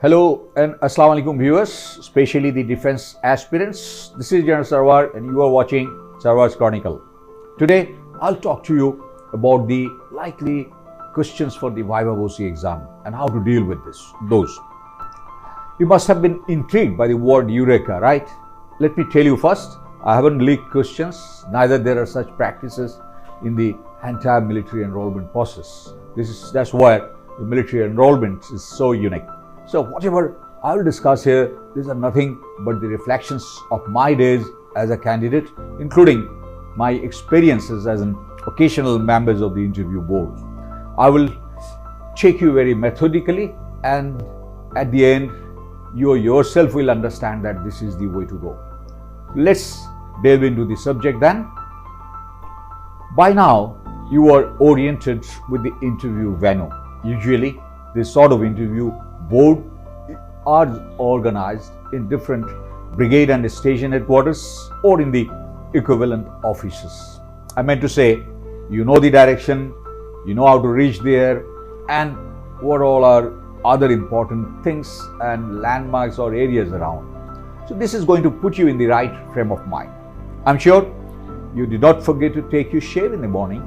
Hello and Assalamu alaikum viewers, especially the defense aspirants. This is General Sarwar and you are watching Sarwar's Chronicle. Today I'll talk to you about the likely questions for the Viva voce exam and how to deal with those. You must have been intrigued by the word Eureka, right? Let me tell you first, I haven't leaked questions, neither there are such practices in the entire military enrollment process. That's why the military enrollment is so unique. So whatever I will discuss here, these are nothing but the reflections of my days as a candidate, including my experiences as an occasional member of the interview board. I will check you very methodically, and at the end, you yourself will understand that this is the way to go. Let's delve into the subject then. By now, you are oriented with the interview venue. Usually, this sort of interview board are organized in different brigade and station headquarters or in the equivalent offices. I meant to say, you know the direction, you know how to reach there, and what all are other important things and landmarks or areas around. So this is going to put you in the right frame of mind. I'm sure you did not forget to take your shave in the morning,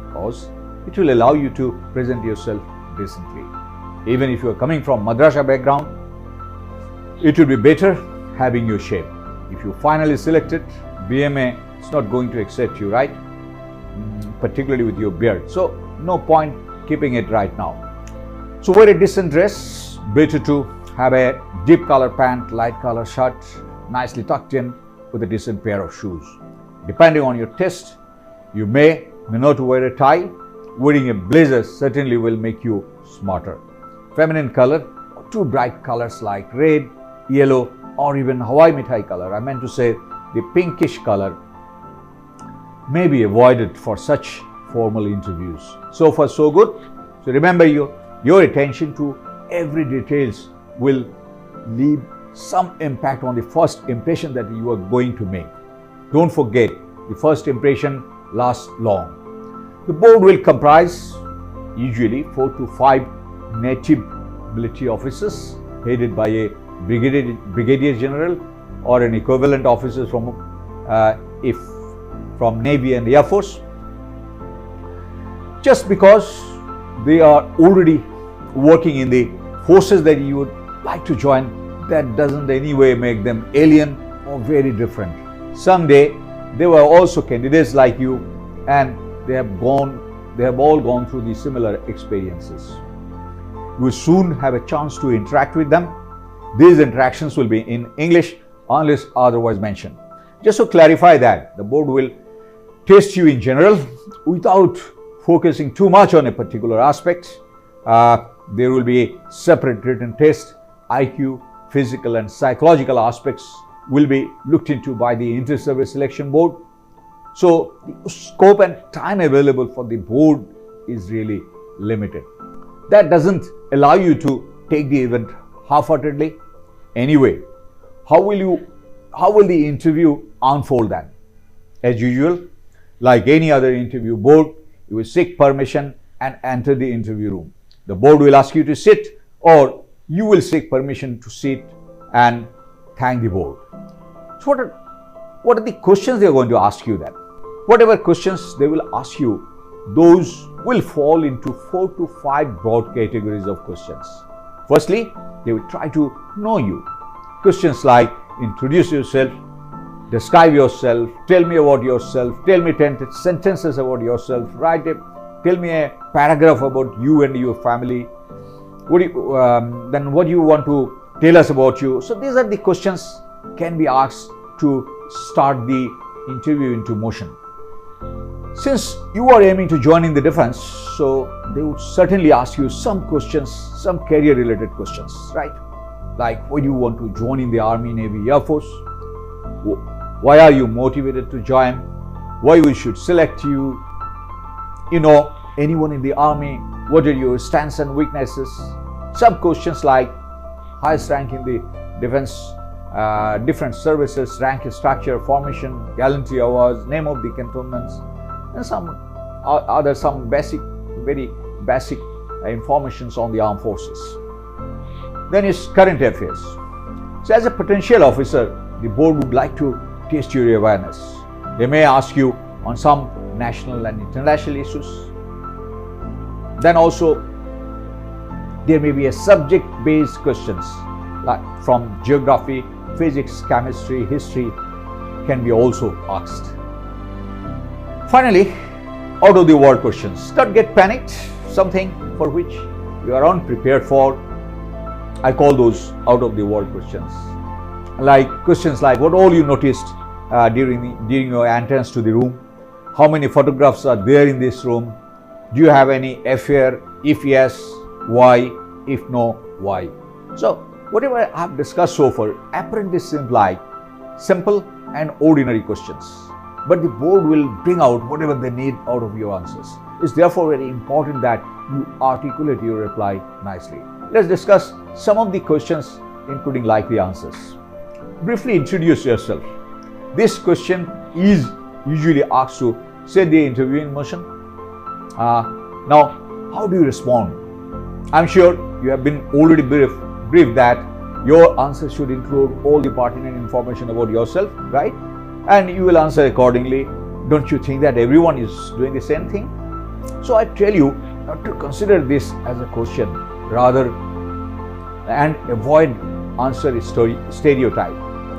because it will allow you to present yourself decently. Even if you are coming from madrasa background, it will be better having your shave. If you finally selected, BMA is not going to accept you, right? Particularly with your beard. So no point keeping it right now. So wear a decent dress, better to have a deep color pant, light color shirt, nicely tucked in with a decent pair of shoes. Depending on your taste, you may not wear a tie. Wearing a blazer certainly will make you smarter. Feminine color, or two bright colors like red, yellow, or even Hawaii mithai color, I meant to say the pinkish color, may be avoided for such formal interviews. So far so good. So remember, your attention to every details will leave some impact on the first impression that you are going to make. Don't forget, the first impression lasts long. The board will comprise usually 4 to 5 native military officers headed by a brigadier general or an equivalent officer from Navy and Air Force. Just because they are already working in the forces that you would like to join, that doesn't in any way make them alien or very different. Someday they were also candidates like you, and they have all gone through the similar experiences. You will soon have a chance to interact with them. These interactions will be in English unless otherwise mentioned. Just to clarify that, the board will test you in general without focusing too much on a particular aspect. There will be a separate written test. IQ, physical and psychological aspects will be looked into by the inter-service selection board. So the scope and time available for the board is really limited. That doesn't allow you to take the event half-heartedly. Anyway, how will the interview unfold then? As usual, like any other interview board, you will seek permission and enter the interview room. The board will ask you to sit, or you will seek permission to sit and thank the board. So what are the questions they are going to ask you then? Whatever questions they will ask you, those will fall into 4 to 5 broad categories of questions. Firstly, they will try to know you. Questions like introduce yourself, describe yourself, tell me about yourself, tell me 10 sentences about yourself, tell me a paragraph about you and your family. Then what do you want to tell us about you? So these are the questions can be asked to start the interview into motion. Since you are aiming to join in the defense, so they would certainly ask you some questions, some career related questions, right? Like, why do you want to join in the Army, Navy, Air Force? Why are you motivated to join? Why we should select you? You know, anyone in the Army, what are your strengths and weaknesses? Some questions like highest rank in the defense, different services, rank structure, formation, gallantry awards, name of the cantonments, and some very basic informations on the armed forces. Then is current affairs. So as a potential officer, the board would like to test your awareness. They may ask you on some national and international issues. Then also there may be a subject-based questions like from geography, physics, chemistry, history can be also asked. Finally, out of the world questions. Don't get panicked, something for which you are unprepared for. I call those out of the world questions. Like questions like what all you noticed during your entrance to the room, how many photographs are there in this room, do you have any affair, if yes, why, if no, why. So whatever I have discussed so far apparently seems like simple and ordinary questions, but the board will bring out whatever they need out of your answers. It's therefore very important that you articulate your reply nicely. Let's discuss some of the questions including likely answers. Briefly introduce yourself. This question is usually asked to set the interview in motion. Now, how do you respond? I'm sure you have been already briefed that your answer should include all the pertinent information about yourself, right? And you will answer accordingly. Don't you think that everyone is doing the same thing? So I tell you not to consider this as a question, rather, and avoid answer stereotype.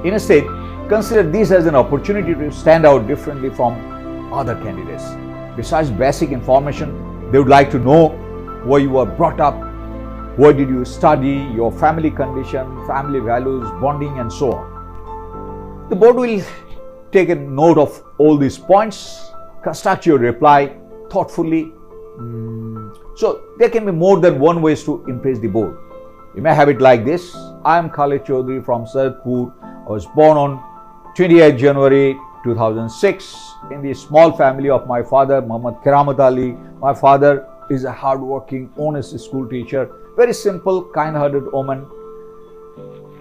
Instead, consider this as an opportunity to stand out differently from other candidates. Besides basic information, they would like to know where you were brought up, where did you study, your family condition, family values, bonding, and so on. The board will take a note of all these points, construct your reply thoughtfully. So there can be more than one ways to impress the board. You may have it like this. I am Khalid Chaudhary from Saidpur. I was born on 28 January 2006 in the small family of my father, Muhammad Karamat Ali. My father is a hard-working, honest school teacher, very simple, kind-hearted woman.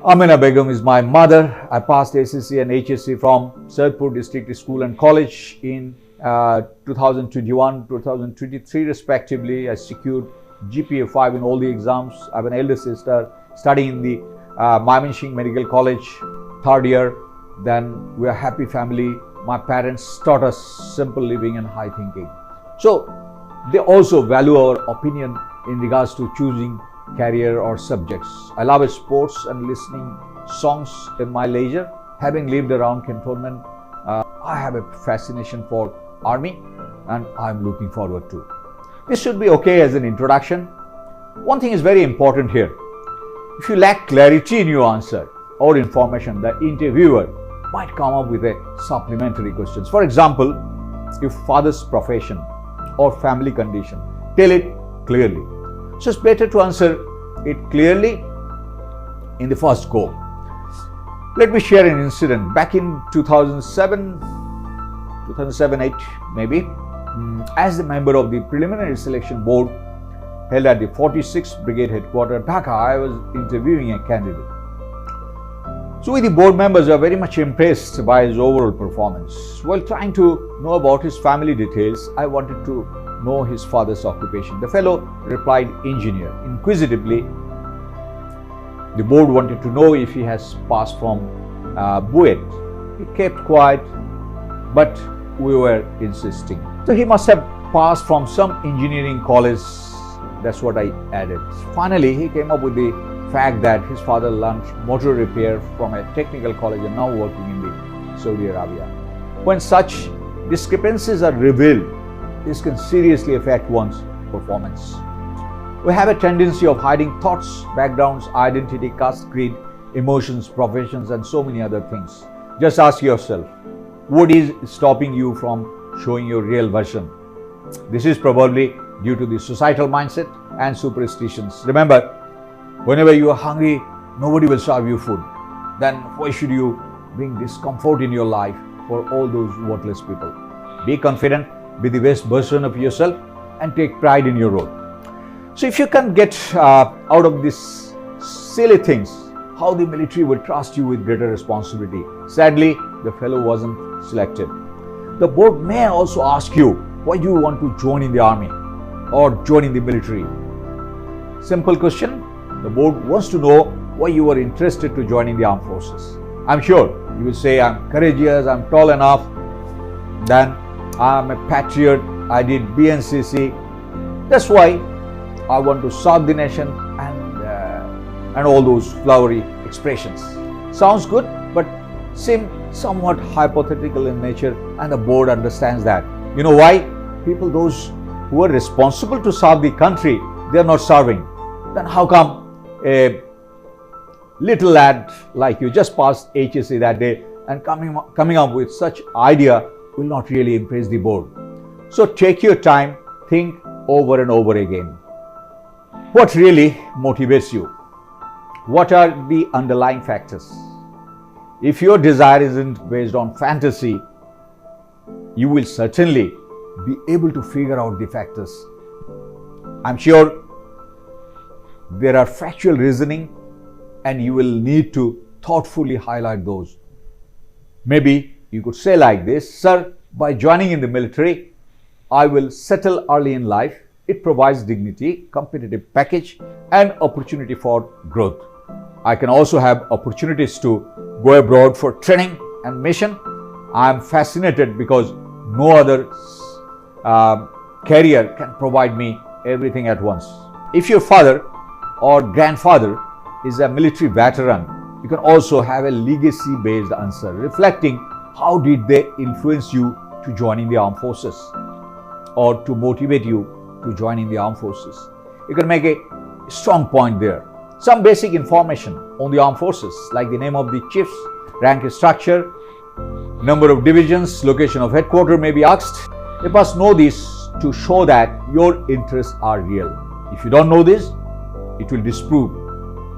Amina Begum is my mother. I passed SSC and HSC from Saidpur District School and College in 2021-2023 respectively. I secured GPA 5 in all the exams. I have an elder sister studying in the Mymensingh Medical College, third year. Then we are a happy family. My parents taught us simple living and high thinking. So they also value our opinion in regards to choosing career or subjects. I love sports and listening songs in my leisure. Having lived around cantonment, I have a fascination for army and I'm looking forward to. This should be okay as an introduction. One thing is very important here. If you lack clarity in your answer or information, the interviewer might come up with a supplementary questions. For example, your father's profession or family condition, tell it clearly. So it's better to answer it clearly in the first go. Let me share an incident. Back in 2007-8 maybe, as a member of the preliminary selection board held at the 46th Brigade Headquarters, Dhaka, I was interviewing a candidate. So we, the board members, are very much impressed by his overall performance. While trying to know about his family details, I wanted to know his father's occupation. The fellow replied engineer. Inquisitively, the board wanted to know if he has passed from BUET. He kept quiet, but we were insisting. So he must have passed from some engineering college. That's what I added. Finally, he came up with the fact that his father learned motor repair from a technical college and now working in the Saudi Arabia. When such discrepancies are revealed, this can seriously affect one's performance. We have a tendency of hiding thoughts, backgrounds, identity, caste, creed, emotions, professions, and so many other things. Just ask yourself, what is stopping you from showing your real version? This is probably due to the societal mindset and superstitions. Remember, whenever you are hungry, nobody will serve you food. Then why should you bring discomfort in your life for all those worthless people? Be confident, be the best version of yourself, and take pride in your role. So if you can get out of these silly things, how the military will trust you with greater responsibility. Sadly, the fellow wasn't selected. The board may also ask you, why do you want to join in the army or join in the military? Simple question. The board wants to know why you are interested to joining the armed forces. I'm sure you will say, I'm courageous, I'm tall enough, then I'm a patriot, I did BNCC. That's why I want to serve the nation, and all those flowery expressions. Sounds good, but seem somewhat hypothetical in nature, and the board understands that. You know why? People, those who are responsible to serve the country, they are not serving. Then how come a little lad like you just passed HSC that day and coming up with such idea will not really impress the board? So take your time, think over and over again. What really motivates you? What are the underlying factors? If your desire isn't based on fantasy, you will certainly be able to figure out the factors. I'm sure there are factual reasoning, and you will need to thoughtfully highlight those. Maybe you could say like this, sir, by joining in the military, I will settle early in life. It provides dignity, competitive package, and opportunity for growth. I can also have opportunities to go abroad for training and mission. I am fascinated because no other career can provide me everything at once. If your father or grandfather is a military veteran, you can also have a legacy-based answer reflecting how did they influence you to joining the armed forces or to motivate you to joining the armed forces. You can make a strong point there. Some basic information on the armed forces, like the name of the chiefs, rank structure, number of divisions, location of headquarters may be asked. You must know this to show that your interests are real. If you don't know this, it will disprove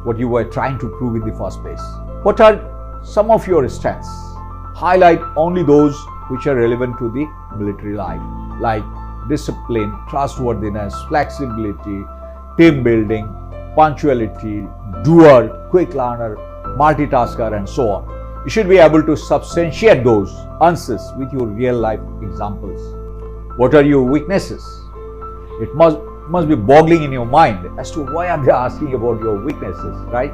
what you were trying to prove in the first place. What are some of your strengths? Highlight only those which are relevant to the military life, like discipline, trustworthiness, flexibility, team building, punctuality, doer, quick learner, multitasker, and so on. You should be able to substantiate those answers with your real life examples. What are your weaknesses? It must be boggling in your mind as to why are they asking about your weaknesses, right?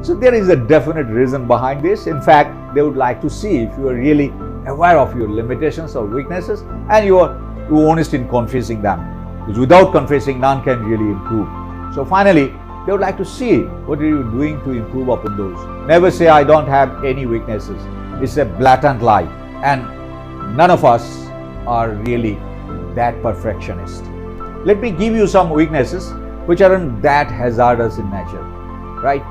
So there is a definite reason behind this. In fact, they would like to see if you are really aware of your limitations or weaknesses and you are honest in confessing them. Because without confessing, none can really improve. So finally, they would like to see what are you doing to improve upon those. Never say I don't have any weaknesses. It's a blatant lie, and none of us are really that perfectionist. Let me give you some weaknesses which aren't that hazardous in nature, right?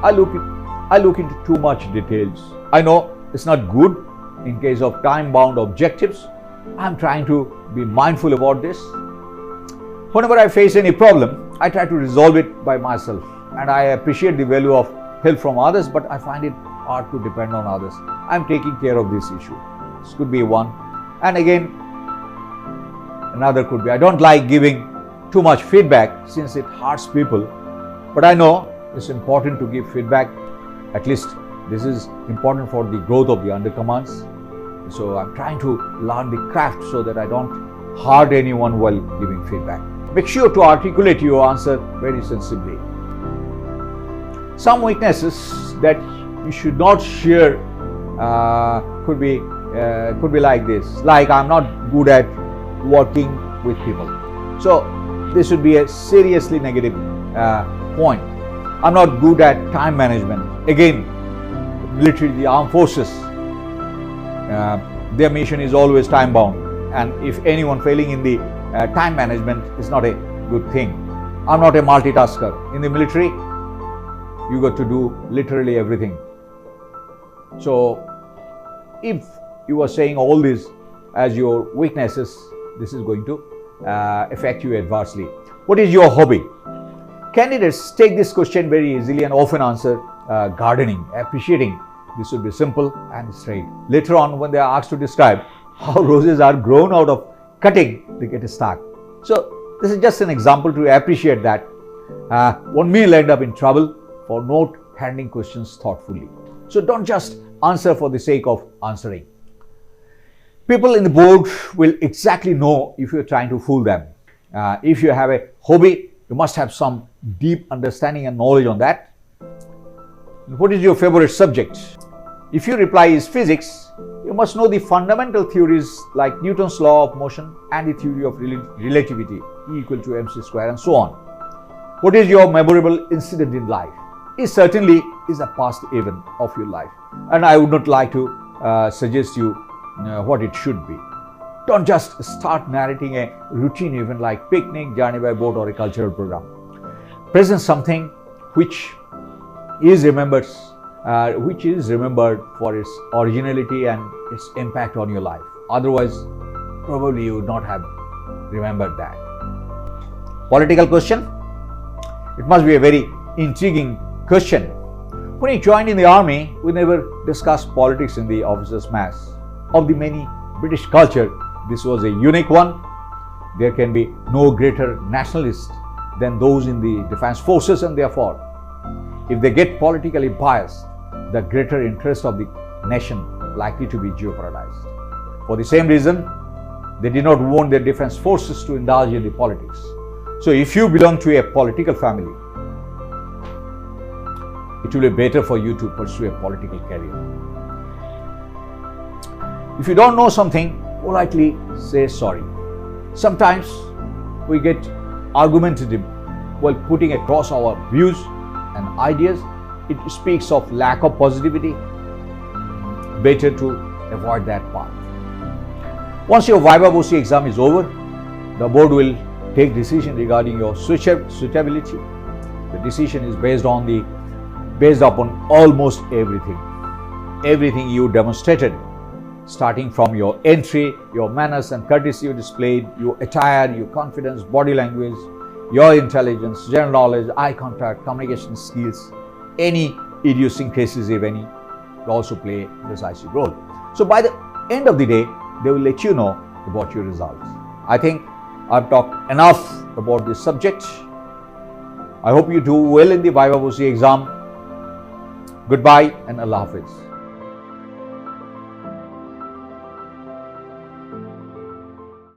I look into too much details. I know it's not good in case of time-bound objectives. I'm trying to be mindful about this. Whenever I face any problem, I try to resolve it by myself, and I appreciate the value of help from others, but I find it hard to depend on others. I'm taking care of this issue. This could be one. And again, another could be I don't like giving too much feedback since it hurts people, but I know it's important to give feedback. At least this is important for the growth of the undercommands. So I'm trying to learn the craft so that I don't hurt anyone while giving feedback. Make sure to articulate your answer very sensibly. Some weaknesses that you should not share could be like this. Like, I'm not good at working with people. So this would be a seriously negative point. I'm not good at time management. Again, military, the armed forces, their mission is always time bound, and if anyone failing in the time management is not a good thing. I'm not a multitasker. In the military, you got to do literally everything. So if you are saying all this as your weaknesses, this is going to affect you adversely. What is your hobby? Candidates take this question very easily and often answer gardening, appreciating. This would be simple and straight. Later on, when they are asked to describe how roses are grown out of cutting, they get stuck. So this is just an example to appreciate that one may end up in trouble for not handling questions thoughtfully. So don't just answer for the sake of answering. People in the board will exactly know if you're trying to fool them. If you have a hobby, You must have some deep understanding and knowledge on that. What is your favorite subject? If your reply is physics, you must know the fundamental theories like Newton's law of motion and the theory of relativity, E equal to mc square, and so on. What is your memorable incident in life? It certainly is a past event of your life, and I would not like to suggest you what it should be. Don't just start narrating a routine event like picnic, journey by boat, or a cultural program. Present something which is remembered for its originality and its impact on your life. Otherwise, probably you would not have remembered that. Political question? It must be a very intriguing question. When I joined in the army, we never discussed politics in the officers' mess. Of the many British culture, this was a unique one. There can be no greater nationalists than those in the defense forces, and therefore, if they get politically biased, the greater interest of the nation likely to be jeopardized. For the same reason, they did not want their defense forces to indulge in the politics. So if you belong to a political family, it will be better for you to pursue a political career. If you don't know something, politely say sorry. Sometimes we get argumentative while putting across our views and ideas. It speaks of lack of positivity. Better to avoid that path. Once your Viva voce exam is over, the board will take decision regarding your suitability. The decision is based upon almost everything you demonstrated, starting from your entry, your manners and courtesy you displayed, your attire, your confidence, body language, your intelligence, general knowledge, eye contact, communication skills, any idiosyncrasies, if any, will also play a decisive role. So by the end of the day, they will let you know about your results. I think I've talked enough about this subject. I hope you do well in the Viva voce exam. Goodbye and Allah Hafiz.